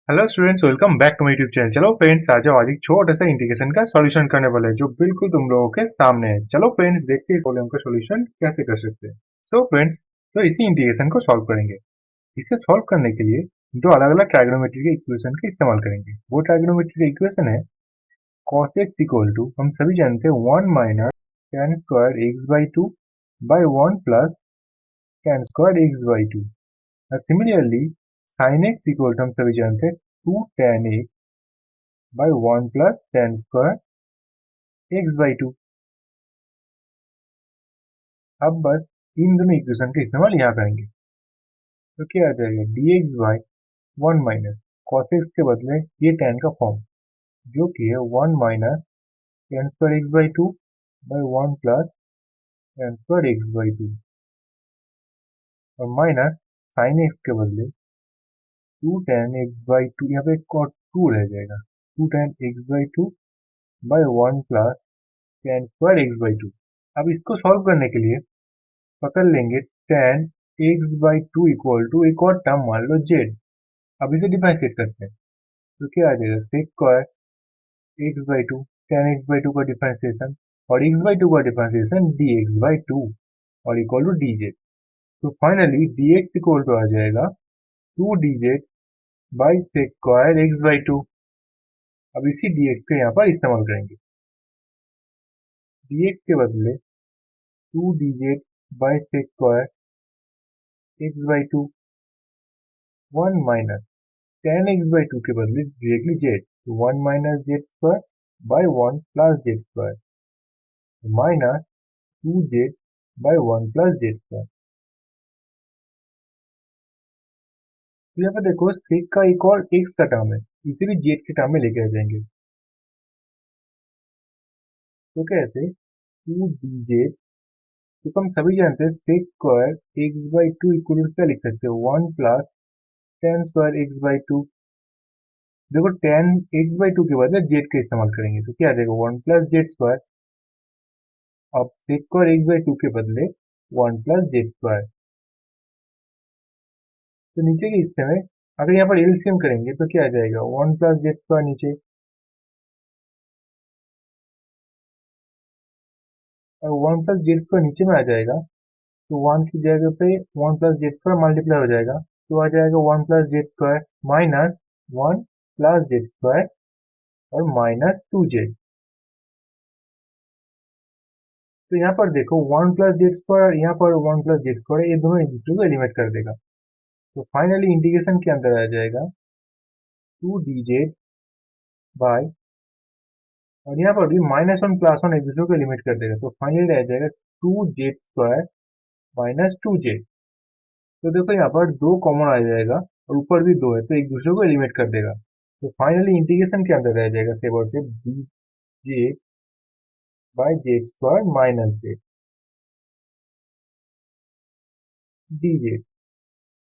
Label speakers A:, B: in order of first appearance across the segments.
A: Hello students, welcome back to my YouTube channel. चलो friends, आ जाओ। आज एक छोटा सा इंटीग्रेशन का सॉल्यूशन करने वाला है जो बिल्कुल तुम लोगों के सामने है। चलो फ्रेंड्स, देखते हैं इस प्रॉब्लम का सॉल्यूशन कैसे कर सकते हैं। तो फ्रेंड्स, तो इसी इंटीग्रेशन को सॉल्व करेंगे। इसे सॉल्व करने के लिए दो अलग अलग ट्राइगोनोमेट्री के इक्वेशन का इस्तेमाल करेंगे। वो ट्राइगोनोमेट्री का इक्वेशन है cosx इक्वल टू, हम सभी जानते हैं, 1 minus tan square x by two by 1 plus tan square x by two. Similarly sin x equal to, हम सभी जानते हैं, 2 tan x by 1 plus tan square x by two. अब बस इन दोनों इक्वेशन का इस्तेमाल यहाँ करेंगे। तो क्या आ जाएगा, D x by 1 minus cos x के बदले ये tan का फॉर्म, जो कि है 1 minus tan square x by two by 1 plus tan square x by two, और माइनस साइन एक्स के बदले 2 tan एक्स बाई टू, यहाँ पे एक और 2 रह जाएगा, 2 tan x by two by 1 plus tan square x by two. अब इसको सॉल्व करने के लिए पकड़ लेंगे tan x by two equal to एक और टर्म मान लो z। अब इसे डिफरेंशिएट करते हैं तो क्या आ जाएगा, sec square x by two, tan x by two का डिफरेंशिएशन और एक्स बाई टू का differentiation d x by two और इक्वल टू डी जेड। तो finally d x equal to आ जाएगा 2 d z by sec square x by two. अब इसी D x का यहाँ पर इस्तेमाल करेंगे। डी एक्स के बदले 2 d z by sec square x by two, 1 minus tan x by two के बदले डायरेक्टली जेड, तो 1 minus z square by 1 plus z square, minus 2 z by 1 plus z square. तो यहाँ पे देखो, सेक का एक और एक्स का टर्म है, इसे भी जेड के टर्म में लेके आ जाएंगे। तो कैसे, 2 डी जेड, तो हम सभी जानते हैं sec square x by two equal to क्या लिख सकते हो, 1 plus tan square x by two. देखो, टेन एक्स बाई टू के बदले जेड का इस्तेमाल करेंगे तो क्या आ जाएगा, 1 प्लस जेड स्क्वायर। अब sec square x by two के बदले 1 प्लस जेड स्क्वायर। तो नीचे के हिस्से में अगर यहाँ पर एलसीएम करेंगे तो क्या आ जाएगा, 1 प्लस जेड स्क्वायर नीचे, और 1 प्लस जेड स्क्वायर नीचे में आ जाएगा, तो 1 की जगह पे 1 प्लस जेड स्क्वायर मल्टीप्लाई हो जाएगा, तो आ जाएगा 1 plus z square minus 1 plus z square और माइनस 2 जेड। तो यहाँ पर देखो, 1 प्लस जेड स्क्वायर, यहाँ पर 1 प्लस जेड स्क्वायर, ये दोनों एक दूसरे को एलिमिनेट कर देगा। तो फाइनली इंटीग्रेशन के अंदर आ जाएगा 2 डी जेड बाई, और यहाँ पर भी माइनस 1 प्लस 1 एक दूसरे को एलिमिनेट कर देगा, तो फाइनली आ जाएगा 2 जेड स्क्वायर माइनस 2 जेड। तो देखो, यहाँ पर दो कॉमन आ जाएगा और ऊपर भी दो है, तो एक दूसरे को एलिमिनेट कर देगा। तो फाइनली इंटीग्रेशन के अंदर रह जाएगा सेव और से D z by Z square minus Z D z.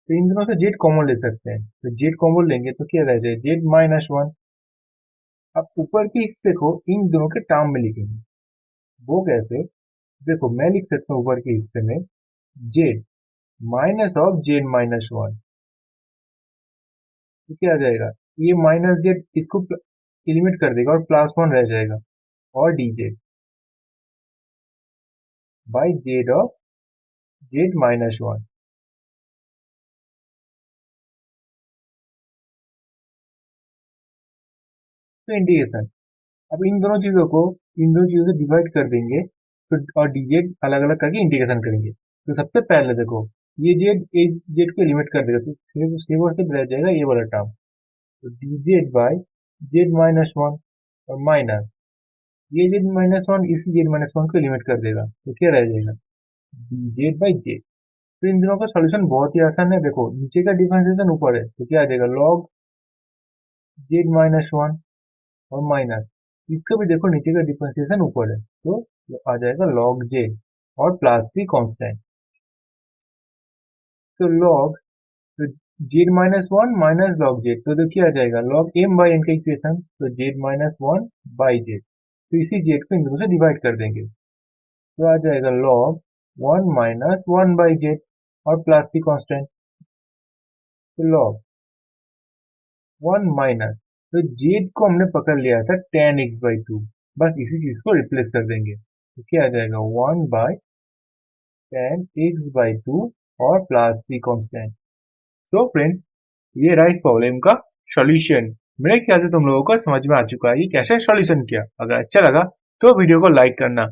A: तो इन दोनों से जेड कॉमन ले सकते हैं, तो जेड कॉमन लेंगे तो क्या रह जाए, जेड माइनस वन। अब ऊपर के हिस्से को इन दोनों के टर्म में लिखेंगे। वो कैसे, देखो मैं लिख सकता हूँ ऊपर के हिस्से में Z minus of Z minus one. तो क्या आ जाएगा, ये माइनस जेड इसको एलिमिनेट कर देगा और प्लस वन रह जाएगा, और D z by Z of Z minus one. तो इंटीग्रेशन, अब इन दोनों चीजों से डिवाइड कर देंगे, तो और dz अलग अलग करके इंटीग्रेशन करेंगे। तो सबसे पहले देखो, ये जेड को लिमिट कर देगा, तो सिर्फ और सिर्फ रह जाएगा ये वाला टर्म, तो dz by Z minus one, और माइनस ये जेड माइनस वन इसी जेड माइनस वन को लिमिट कर देगा, तो क्या रह जाएगा, dz बाई जेड। तो इन दोनों का सॉल्यूशन बहुत ही आसान है। देखो, नीचे का डिफरेंशिएशन ऊपर है, तो क्या आ जाएगा, लॉग जेड माइनस वन, और माइनस इसका भी देखो, नीचे का डिफरेंशिएशन ऊपर है, तो आ जाएगा लॉग जे और प्लस सी कांस्टेंट। तो लॉग, तो Z minus one minus log Z, तो देखिए आ जाएगा लॉग एम बाई एन का इक्वेशन, तो Z minus one by Z. तो इसी जेड को इन दोनों से डिवाइड कर देंगे, तो आ जाएगा log one minus one by Z और प्लस सी कांस्टेंट। तो लॉग 1 माइनस, तो जेड को हमने पकड़ लिया था tan x/2, बस इसी चीज को रिप्लेस कर देंगे, तो क्या आ जाएगा 1/tan x/2 और प्लस सी कांस्टेंट। तो फ्रेंड्स, ये रहा इस प्रॉब्लम का सॉल्यूशन। मेरे ख्याल से तुम लोगों को समझ में आ चुका है ये कैसे सॉल्यूशन किया। अगर अच्छा लगा तो वीडियो को लाइक करना।